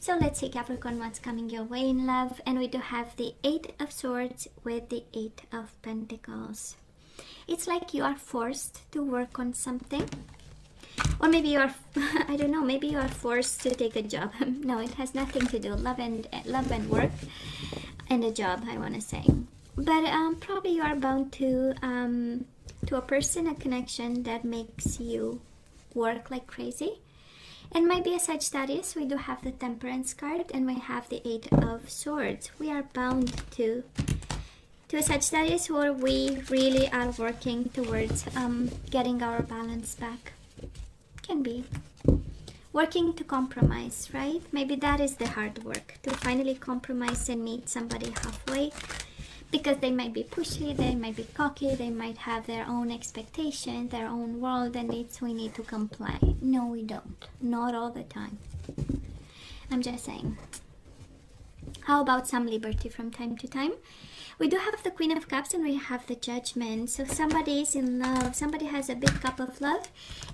So let's see, Capricorn, what's coming your way in love. And we do have the Eight of Swords with the Eight of Pentacles. It's like you are forced to work on something. Or maybe you are, I don't know, maybe you are forced to take a job. No, it has nothing to do. Love and work and a job, I want to say. But probably you are bound to a person, a connection that makes you work like crazy. And might be a Sagittarius. We do have the Temperance card and we have the Eight of Swords. We are bound to a Sagittarius, or we really are working towards getting our balance back. Can be working to compromise, right? Maybe that is the hard work, to finally compromise and meet somebody halfway, because they might be pushy, they might be cocky, they might have their own expectations, their own world, and we need to comply. No, we don't. Not all the time. I'm just saying. How about some liberty from time to time? We do have the Queen of Cups and we have the Judgment. So somebody is in love, somebody has a big cup of love,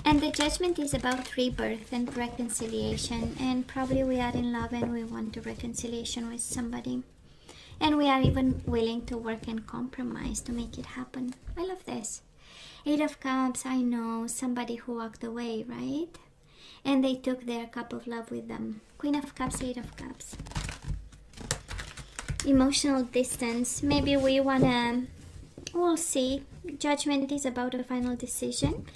and the Judgment is about rebirth and reconciliation. And probably we are in love and we want a reconciliation with somebody. And we are even willing to work and compromise to make it happen. I love this. Eight of Cups, I know somebody who walked away, right? And they took their cup of love with them. Queen of Cups, Eight of Cups. Emotional distance. Maybe we wanna, we'll see. Judgment is about a final decision,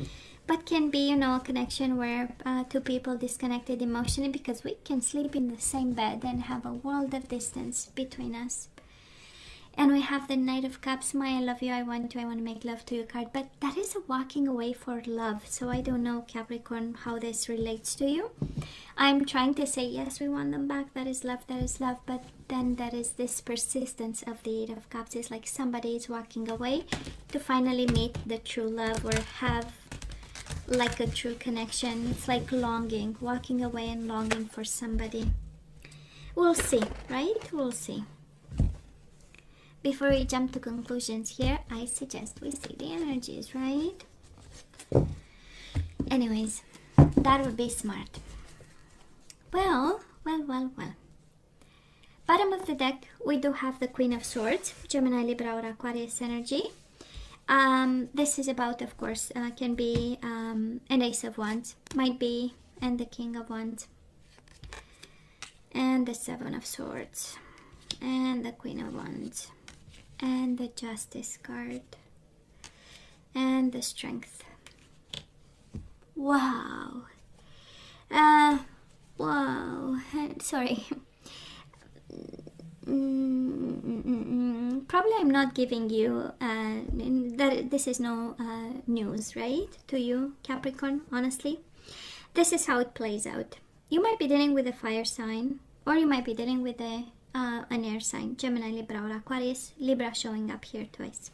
but can be, you know, a connection where two people disconnected emotionally, because we can sleep in the same bed and have a world of distance between us. And we have the Knight of Cups. I love you, I want to make love to you card, but that is a walking away for love. So I don't know, Capricorn, how this relates to you. I'm trying to say, yes, we want them back, that is love, but then there is this persistence of the Eight of Cups. It's like somebody is walking away to finally meet the true love, or have like a true connection. It's like longing, walking away and longing for somebody. We'll see, right? We'll see. Before we jump to conclusions here, I suggest we see the energies, right? Anyways, that would be smart. Well. Bottom of the deck, we do have the Queen of Swords, Gemini, Libra, or Aquarius energy. This is about, of course, can be an Ace of Wands, might be, and the King of Wands, and the Seven of Swords, and the Queen of Wands, and the Justice card, and the Strength. Wow. Wow. Sorry. Probably I'm not giving you that this is no news, right, to you, Capricorn. Honestly, this is how it plays out. You might be dealing with a fire sign, or you might be dealing with an air sign, Gemini, Libra, or Aquarius. Libra showing up here twice.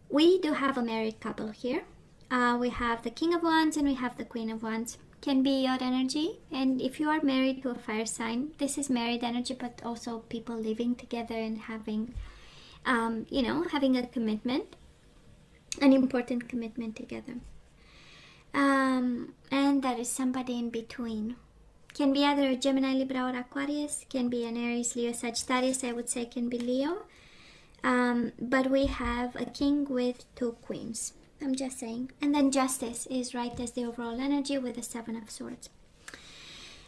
We do have a married couple here. We have the King of Wands and we have the Queen of Wands. Can be your energy, and if you are married to a fire sign, this is married energy, but also people living together and having having a commitment, an important commitment together, and there is somebody in between. Can be either a Gemini, Libra, or Aquarius. Can be an Aries, Leo, Sagittarius. I would say can be Leo, but we have a king with two queens. I'm just saying. And then Justice is right as the overall energy with the Seven of Swords.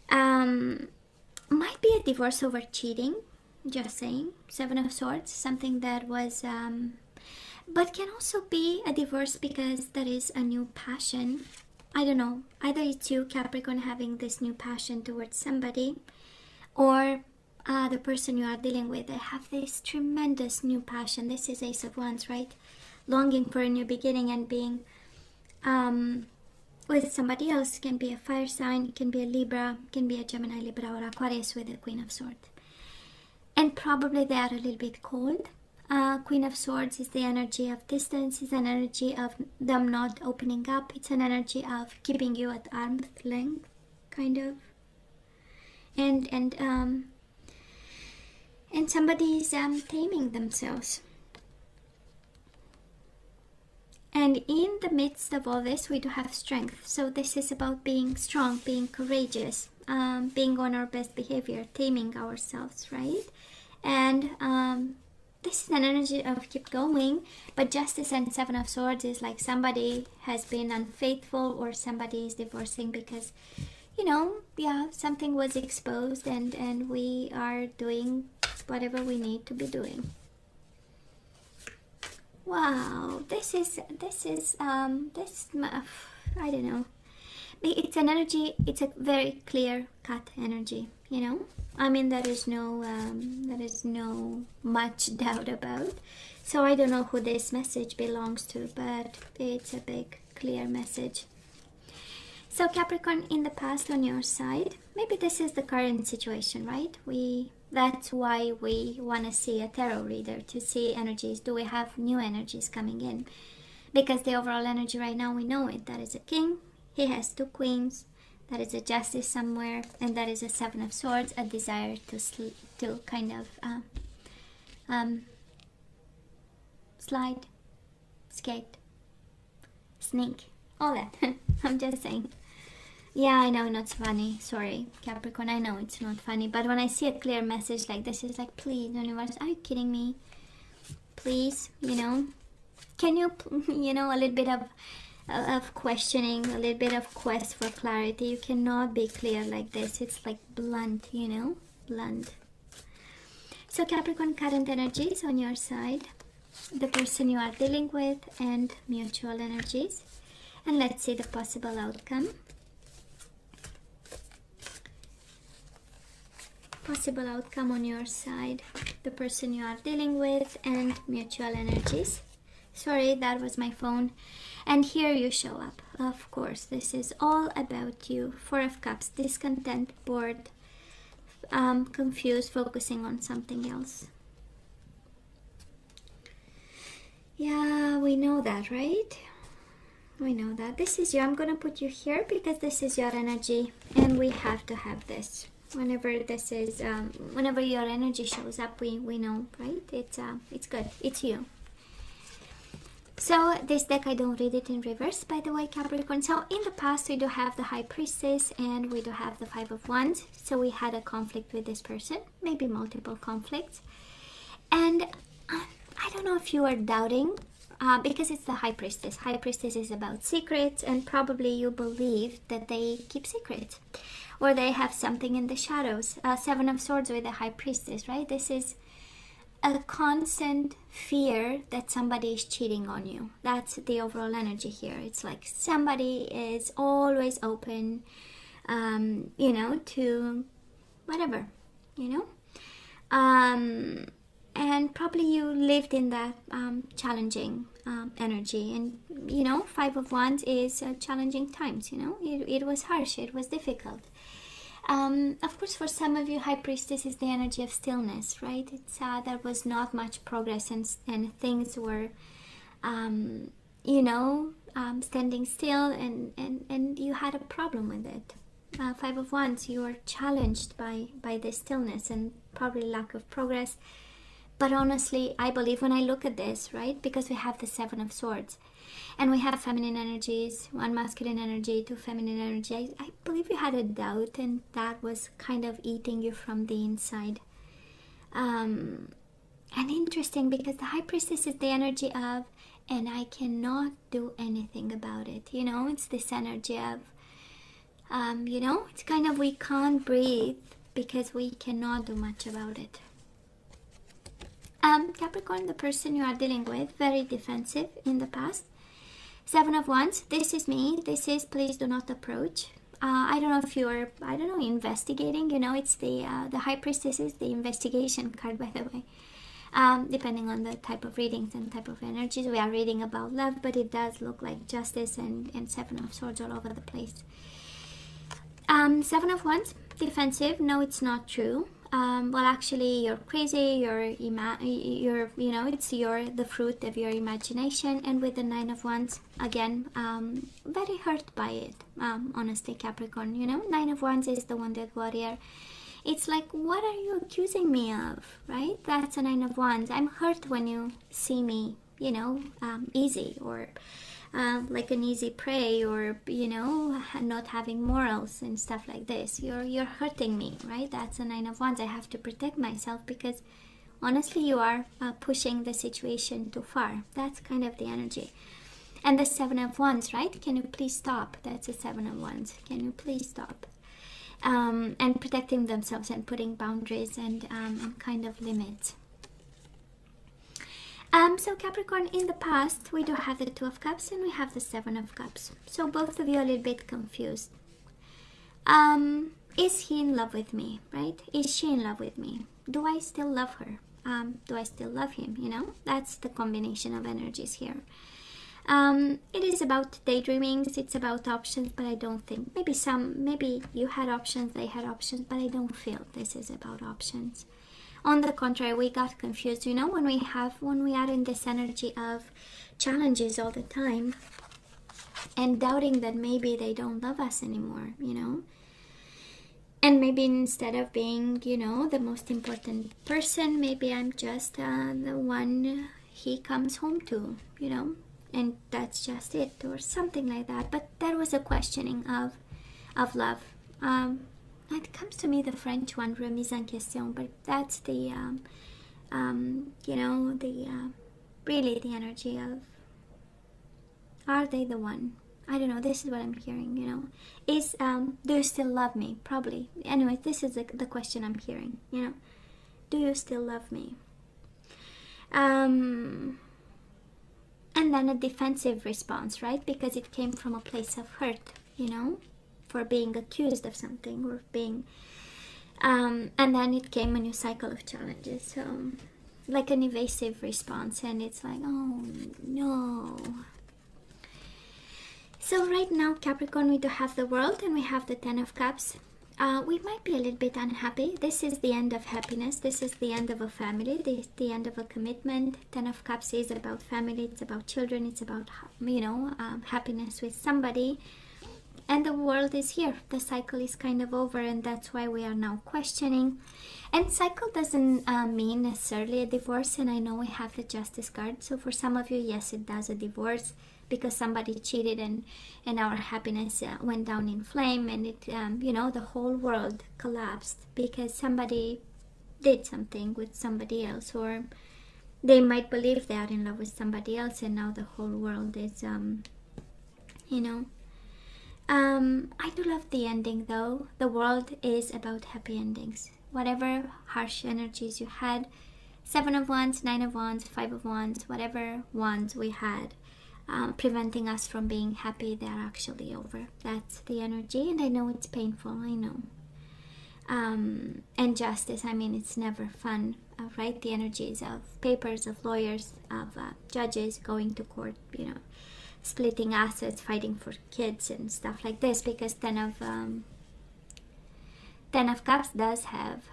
Might be a divorce over cheating. Just saying. Seven of Swords. Something that was... but can also be a divorce because there is a new passion. I don't know. Either it's you, Capricorn, having this new passion towards somebody, or the person you are dealing with, they have this tremendous new passion. This is Ace of Wands, right? Longing for a new beginning and being with somebody else. Can be a fire sign, can be a Libra, can be a Gemini, Libra, or Aquarius with the Queen of Swords. And probably they are a little bit cold. Queen of Swords is the energy of distance, is an energy of them not opening up. It's an energy of keeping you at arm's length, kind of. And somebody's taming themselves. And in the midst of all this, we do have strength. So this is about being strong, being courageous. being on our best behavior, taming ourselves, right? And this is an energy of keep going, but Justice and Seven of Swords is like somebody has been unfaithful or somebody is divorcing because, you know, yeah, something was exposed and we are doing whatever we need to be doing. Wow, I don't know. It's an energy, it's a very clear cut energy, you know. I mean, there is no much doubt about. So I don't know who this message belongs to, but it's a big, clear message. So Capricorn, in the past on your side, maybe this is the current situation, right? That's why we want to see a tarot reader, to see energies. Do we have new energies coming in? Because the overall energy right now, we know it. That is a king. He has two queens. That is a justice somewhere. And that is a Seven of Swords, a desire to kind of slide, skate, sneak, all that. I'm just saying. Yeah, I know, not funny. Sorry, Capricorn, I know it's not funny. But when I see a clear message like this, it's like, please, universe, are you kidding me? Please, you know, can you, you know, a little bit of questioning, a little bit of quest for clarity. You cannot be clear like this. It's like blunt, you know, blunt. So Capricorn, current energies on your side, the person you are dealing with, and mutual energies. And let's see the possible outcome. Possible outcome on your side, the person you are dealing with, and mutual energies. Sorry, that was my phone. And here you show up. Of course, this is all about you. Four of Cups, discontent, bored, confused, focusing on something else. Yeah, we know that, right? We know that. This is you. I'm going to put you here because this is your energy and we have to have this. Whenever this is, whenever your energy shows up, we know, right? It's good. It's you. So this deck, I don't read it in reverse, by the way, Capricorn. So in the past, we do have the High Priestess and we do have the Five of Wands. So we had a conflict with this person, maybe multiple conflicts. And I don't know if you are doubting, because it's the High Priestess. High Priestess is about secrets, and probably you believe that they keep secrets, or they have something in the shadows. Seven of Swords with the High Priestess, right? This is a constant fear that somebody is cheating on you. That's the overall energy here. It's like somebody is always open, you know, to whatever, you know. And probably you lived in that challenging energy. And, you know, Five of Wands is challenging times, you know. It was harsh, it was difficult. Of course, for some of you, High Priestess is the energy of stillness, right? It's there was not much progress and things were, you know, standing still, and you had a problem with it. Five of Wands, you were challenged by the stillness and probably lack of progress. But honestly, I believe when I look at this, right, because we have the Seven of Swords, and we have feminine energies, one masculine energy, two feminine energy. I believe you had a doubt, and that was kind of eating you from the inside. And interesting, because the High Priestess is the energy of, and I cannot do anything about it. You know, it's this energy of, you know, it's kind of we can't breathe because we cannot do much about it. Capricorn, the person you are dealing with, very defensive in the past. Seven of Wands, this is me. This is please do not approach. I don't know if you're, I don't know, investigating. You know, it's the High Priestess is the investigation card, by the way. Depending on the type of readings and type of energies. We are reading about love, but it does look like Justice and Seven of Swords all over the place. Seven of Wands, defensive. No, it's not true. Well, actually, you're crazy. You're you know, it's the fruit of your imagination. And with the Nine of Wands, again, very hurt by it. Honestly, Capricorn, you know, Nine of Wands is the Wounded Warrior. It's like, what are you accusing me of, right? That's a Nine of Wands. I'm hurt when you see me, you know, easy or like an easy prey, or not having morals and stuff like this. You're hurting me, right? That's a Nine of Wands. I have to protect myself because honestly you are pushing the situation too far. That's kind of the energy. And the Seven of Wands, right? Can you please stop? That's the Seven of Wands. Can you please stop? And protecting themselves and putting boundaries and kind of limits. So Capricorn, in the past, we do have the Two of Cups and we have the Seven of Cups. So both of you are a little bit confused. Is he in love with me, right? Is she in love with me? Do I still love her? Do I still love him? That's the combination of energies here. It is about daydreamings, it's about options, but I don't think, maybe you had options, they had options, but I don't feel this is about options. On the contrary, we got confused, when we are in this energy of challenges all the time and doubting that maybe they don't love us anymore, and maybe instead of being, the most important person, maybe I'm just the one he comes home to, and that's just it, or something like that. But that was a questioning of love. It comes to me the French one, remise en question, but that's the really the energy of, are they the one? I don't know, this is what I'm hearing, is, do you still love me? Probably. Anyway, this is the question I'm hearing, do you still love me? And then a defensive response, right? Because it came from a place of hurt, for being accused of something or being, and then it came a new cycle of challenges. So, like an evasive response, and it's like, oh no. So right now, Capricorn, we do have the World and we have the Ten of Cups. We might be a little bit unhappy. This is the end of happiness. This is the end of a family. This is the end of a commitment. Ten of Cups is about family. It's about children. It's about, happiness with somebody. And the World is here. The cycle is kind of over, and that's why we are now questioning. And cycle doesn't mean necessarily a divorce, and I know we have the Justice card. So for some of you, yes, it does a divorce, because somebody cheated and our happiness went down in flame, and it the whole world collapsed because somebody did something with somebody else, or they might believe they are in love with somebody else, and now the whole world is I do love the ending though. The World is about happy endings. Whatever harsh energies you had, Seven of Wands, Nine of Wands, Five of Wands, whatever wands we had preventing us from being happy, they're actually over. That's the energy, and I know it's painful, I know. And justice, it's never fun, right? The energies of papers, of lawyers, of judges going to court, splitting assets, fighting for kids and stuff like this, because Ten of Cups does have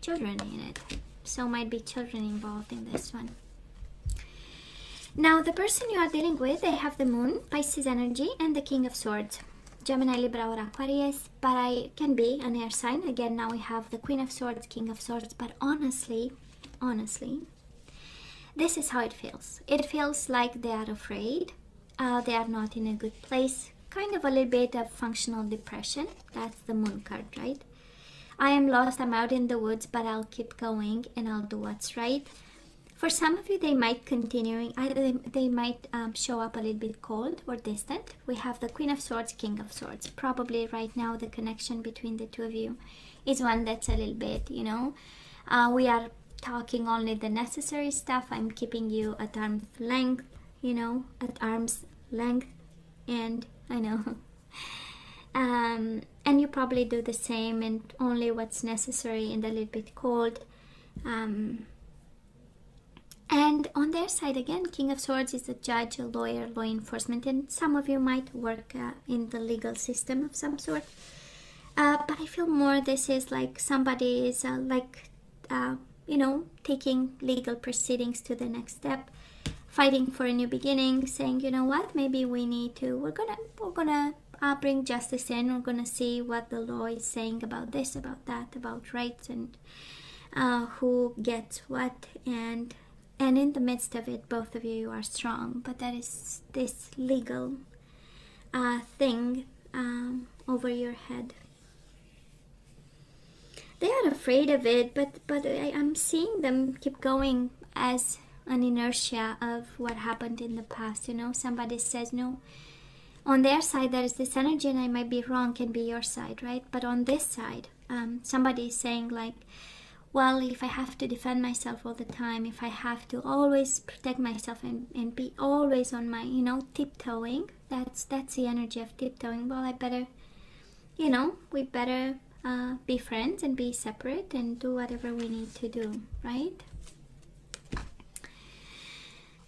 children in it, so might be children involved in this one. Now, the person you are dealing with, they have the Moon, Pisces energy, and the King of Swords, Gemini, Libra, or Aquarius, but I can be an air sign. Again, now we have the Queen of Swords, King of Swords, but honestly, this is how it feels. It feels like they are afraid, they are not in a good place, kind of a little bit of functional depression. That's the Moon card, right? I am lost, I'm out in the woods, but I'll keep going and I'll do what's right. For some of you, they might they might show up a little bit cold or distant. We have the Queen of Swords, King of Swords. Probably right now the connection between the two of you is one that's a little bit, we are talking only the necessary stuff. I'm keeping you at arm's length, at arm's length, and I know. And you probably do the same, and only what's necessary and a little bit cold. And on their side, again, King of Swords is a judge, a lawyer, law enforcement, and some of you might work in the legal system of some sort. But I feel more this is like somebody is taking legal proceedings to the next step, fighting for a new beginning, saying, you know what, maybe we need to, we're gonna bring justice in, we're gonna see what the law is saying about this, about that, about rights, and who gets what, and And in the midst of it, both of you are strong, but there is this legal thing over your head. They are afraid of it, but I'm seeing them keep going as an inertia of what happened in the past. Somebody says no. On their side, there is this energy, and I might be wrong, can be your side, right? But on this side, somebody is saying like, well, if I have to defend myself all the time, if I have to always protect myself and be always on my, tiptoeing, that's the energy of tiptoeing. Well, I better, we better be friends and be separate and do whatever we need to do, right?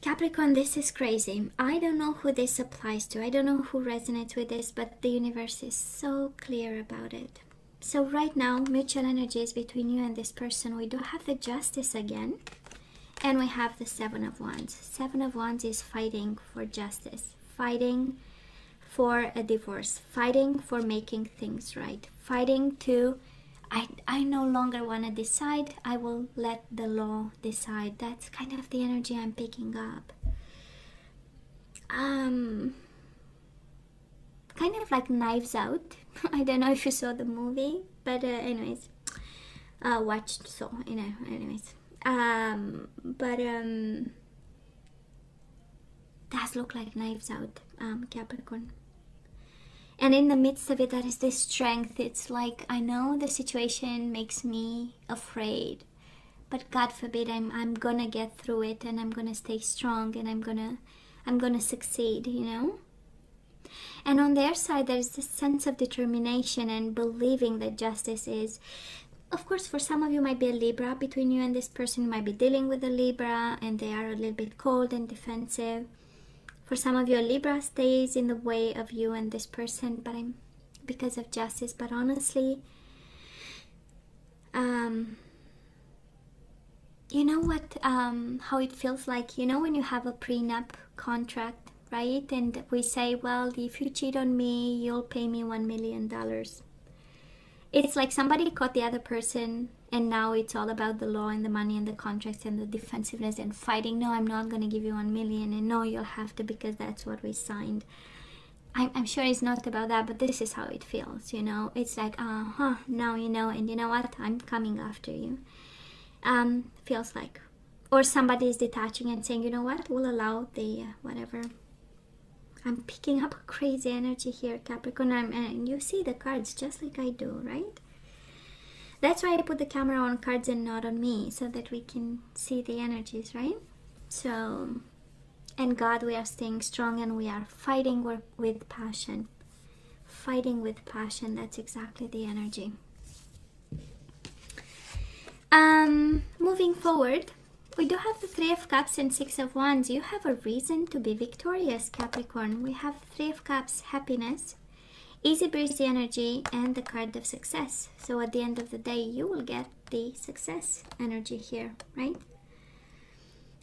Capricorn, this is crazy. I don't know who this applies to. I don't know who resonates with this, but the universe is so clear about it. So right now, mutual energy is between you and this person. We do have the Justice again, and we have the Seven of Wands. Seven of Wands is fighting for justice, fighting for a divorce, fighting for making things right, fighting to, I no longer want to decide, I will let the law decide. That's kind of the energy I'm picking up. Kind of like Knives Out. I don't know if you saw the movie, but anyways, watched, so anyways, does look like Knives Out, Capricorn. And in the midst of it, there is this strength. It's like, I know the situation makes me afraid, but God forbid, I'm gonna get through it, and I'm gonna stay strong, and I'm gonna succeed, And on their side, there's this sense of determination and believing that justice is, of course, for some of you might be a Libra. Between you and this person, you might be dealing with a Libra, and they are a little bit cold and defensive. For some of you, a Libra stays in the way of you and this person, but because of justice. But honestly, you know what? How it feels like, when you have a prenup contract, right? And we say, well, if you cheat on me, you'll pay me $1 million. It's like somebody caught the other person, and now it's all about the law and the money and the contracts and the defensiveness and fighting. No, I'm not going to give you $1 million, and no, you'll have to because that's what we signed. I'm sure it's not about that, but this is how it feels, It's like, now and you know what? I'm coming after you. Feels like. Or somebody is detaching and saying, you know what? We'll allow the whatever. I'm picking up a crazy energy here, Capricorn, and you see the cards just like I do, right? That's why I put the camera on cards and not on me, so that we can see the energies, right? So, and God, we are staying strong, and we are fighting with passion. Fighting with passion, that's exactly the energy. Moving forward, we do have the Three of Cups and Six of Wands. You have a reason to be victorious, Capricorn. We have Three of Cups, happiness, easy breezy energy, and the card of success. So at the end of the day, you will get the success energy here, right?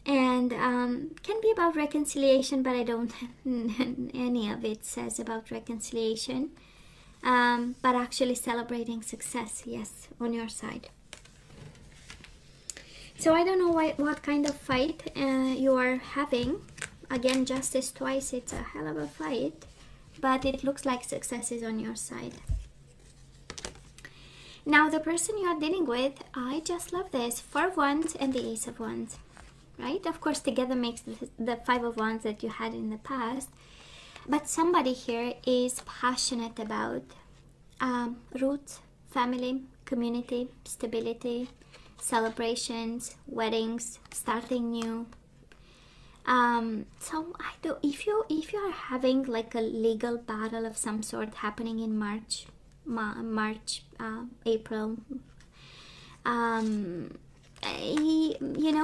And can be about reconciliation, but I don't any of it says about reconciliation. But actually celebrating success, yes, on your side. So I don't know what kind of fight you are having. Again, justice twice, it's a hell of a fight. But it looks like success is on your side. Now the person you are dealing with, I just love this. Four of Wands and the Ace of Wands. Right? Of course, together makes the Five of Wands that you had in the past. But somebody here is passionate about roots, family, community, stability, celebrations, weddings, starting new. So if you are having like a legal battle of some sort happening in March, April,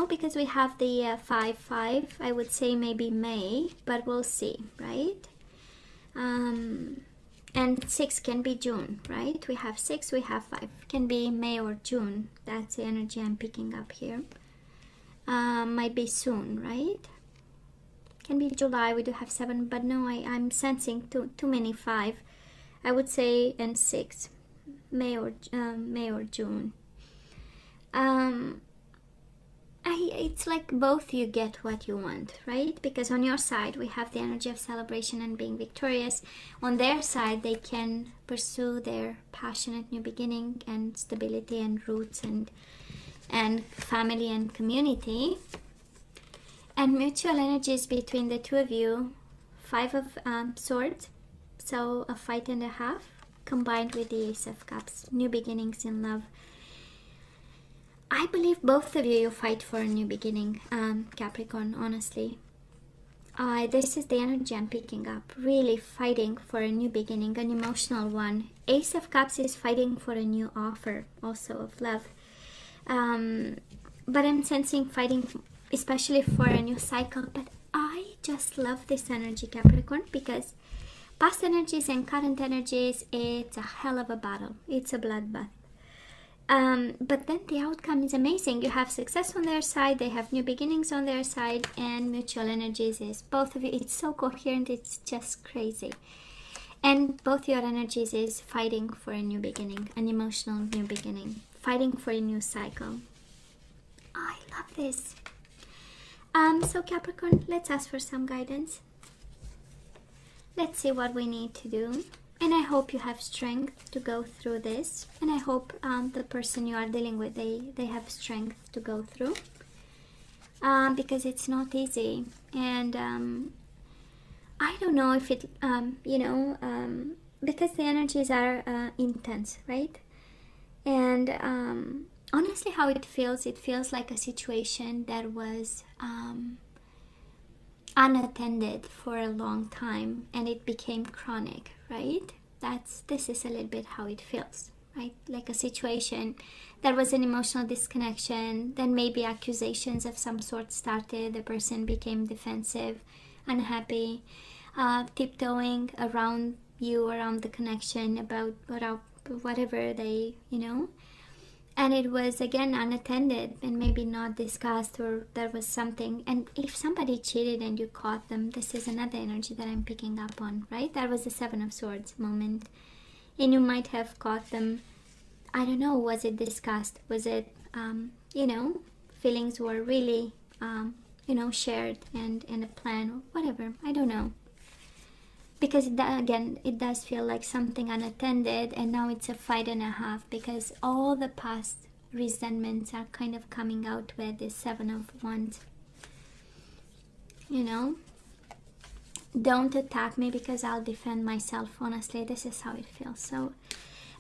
because we have the 5-5, I would say maybe May, but we'll see, right? And 6 can be June, right? We have 6, we have 5. Can be May or June. That's the energy I'm picking up here. Might be soon, right? Can be July. We do have 7, but no, I'm sensing too many 5. I would say and 6, May or June. It's like both you get what you want, right? Because on your side we have the energy of celebration and being victorious. On their side they can pursue their passionate new beginning and stability and roots and family and community. And mutual energies between the two of you, Five of Swords, so a fight and a half, combined with the Ace of Cups, new beginnings in love. I believe both of you fight for a new beginning, Capricorn, honestly. This is the energy I'm picking up. Really fighting for a new beginning, an emotional one. Ace of Cups is fighting for a new offer, also of love. But I'm sensing fighting especially for a new cycle. But I just love this energy, Capricorn, because past energies and current energies, it's a hell of a battle. It's a bloodbath. But then the outcome is amazing. You have success on their side, they have new beginnings on their side, and mutual energies is both of you. It's so coherent, it's just crazy. And both your energies is fighting for a new beginning, an emotional new beginning, fighting for a new cycle. I love this. So Capricorn, let's ask for some guidance. Let's see what we need to do. And I hope you have strength to go through this. And I hope the person you are dealing with, they have strength to go through. Because it's not easy. And I don't know if it, because the energies are intense, right? And honestly, how it feels like a situation that was unattended for a long time and it became chronic, right? This is a little bit how it feels, right? Like a situation that was an emotional disconnection, then maybe accusations of some sort started, the person became defensive, unhappy, tiptoeing around you, around the connection, about whatever they, and it was again unattended and maybe not discussed, or there was something. And if somebody cheated and you caught them, this is another energy that I'm picking up on, right? That was the Seven of Swords moment, and you might have caught them. I don't know, was it discussed? Was it feelings were really shared and a plan or whatever, I don't know. Because it does feel like something unattended, and now it's a fight and a half, because all the past resentments are kind of coming out with this Seven of Wands. Don't attack me because I'll defend myself. Honestly, this is how it feels. So,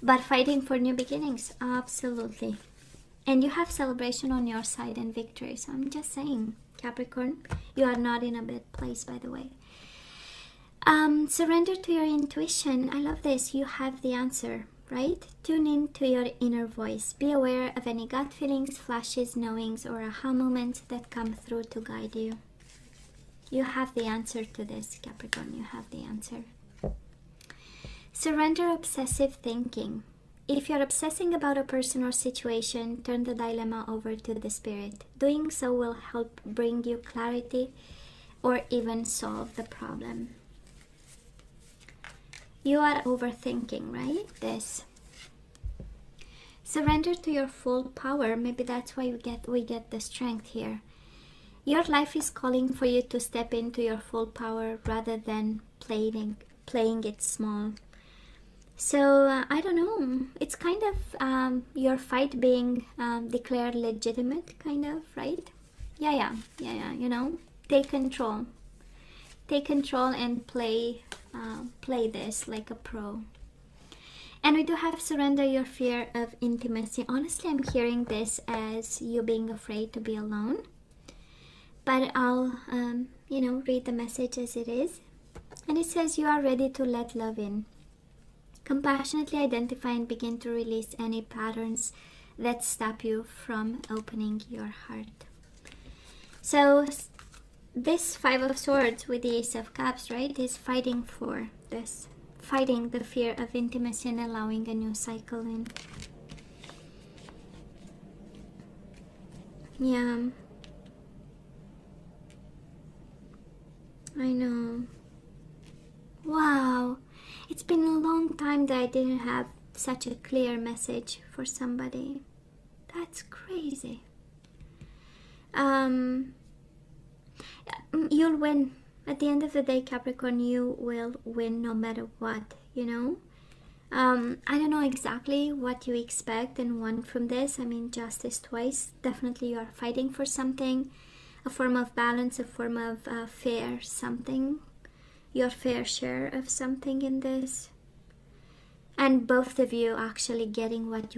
but fighting for new beginnings, absolutely. And you have celebration on your side and victory. So I'm just saying, Capricorn, you are not in a bad place, by the way. Surrender to your intuition. I love this. You have the answer, right? Tune in to your inner voice. Be aware of any gut feelings, flashes, knowings, or aha moments that come through to guide you. You have the answer to this, Capricorn. You have the answer. Surrender obsessive thinking. If you're obsessing about a person or situation, turn the dilemma over to the spirit. Doing so will help bring you clarity or even solve the problem. You are overthinking, right? This. Surrender to your full power. Maybe that's why we get the strength here. Your life is calling for you to step into your full power rather than playing it small. So I don't know. It's kind of your fight being declared legitimate, kind of, right? Yeah. Take control. Take control and play this like a pro. And we do have surrender your fear of intimacy. Honestly, I'm hearing this as you being afraid to be alone. But I'll, read the message as it is. And it says you are ready to let love in. Compassionately identify and begin to release any patterns that stop you from opening your heart. So this Five of Swords with the Ace of Cups, right, is fighting for this. Fighting the fear of intimacy and allowing a new cycle in. Yeah. I know. Wow. It's been a long time that I didn't have such a clear message for somebody. That's crazy. You'll win. At the end of the day, Capricorn, you will win no matter what, you know. I don't know exactly what you expect and want from this. I mean, justice twice. Definitely you are fighting for something, a form of balance, a form of fair something, your fair share of something in this. And both of you actually getting what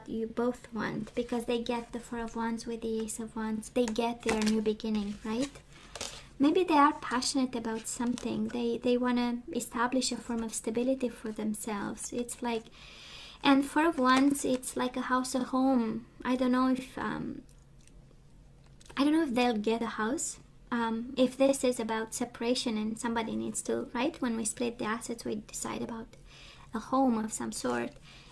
you both want, because they get the Four of Wands with the Ace of Wands. They get their new beginning, right? Maybe they are passionate about something. They want to establish a form of stability for themselves. It's like, and Four of Wands, it's like a house, a home. I don't know if they'll get a house. If this is about separation and somebody needs to, right? When we split the assets, we decide about a home of some sort,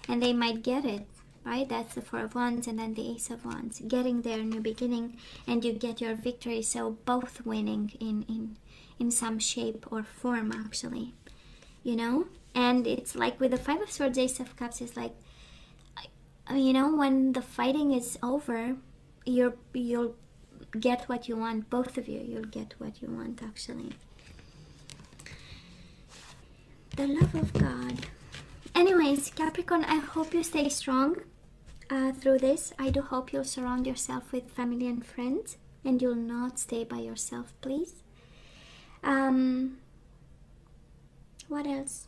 and they might get it, right? That's the Four of Wands, and then the Ace of Wands, getting their new beginning, and you get your victory. So both winning in some shape or form, actually, you know. And it's like with the Five of Swords, Ace of Cups is like, you know, when the fighting is over, you'll get what you want. Both of you, you'll get what you want, actually. The love of God. Anyways, Capricorn, I hope you stay strong through this. I do hope you'll surround yourself with family and friends, and you'll not stay by yourself, please. What else?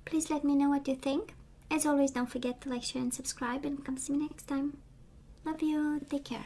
Please let me know what you think. As always, don't forget to like, share, and subscribe, and come see me next time. Love you. Take care.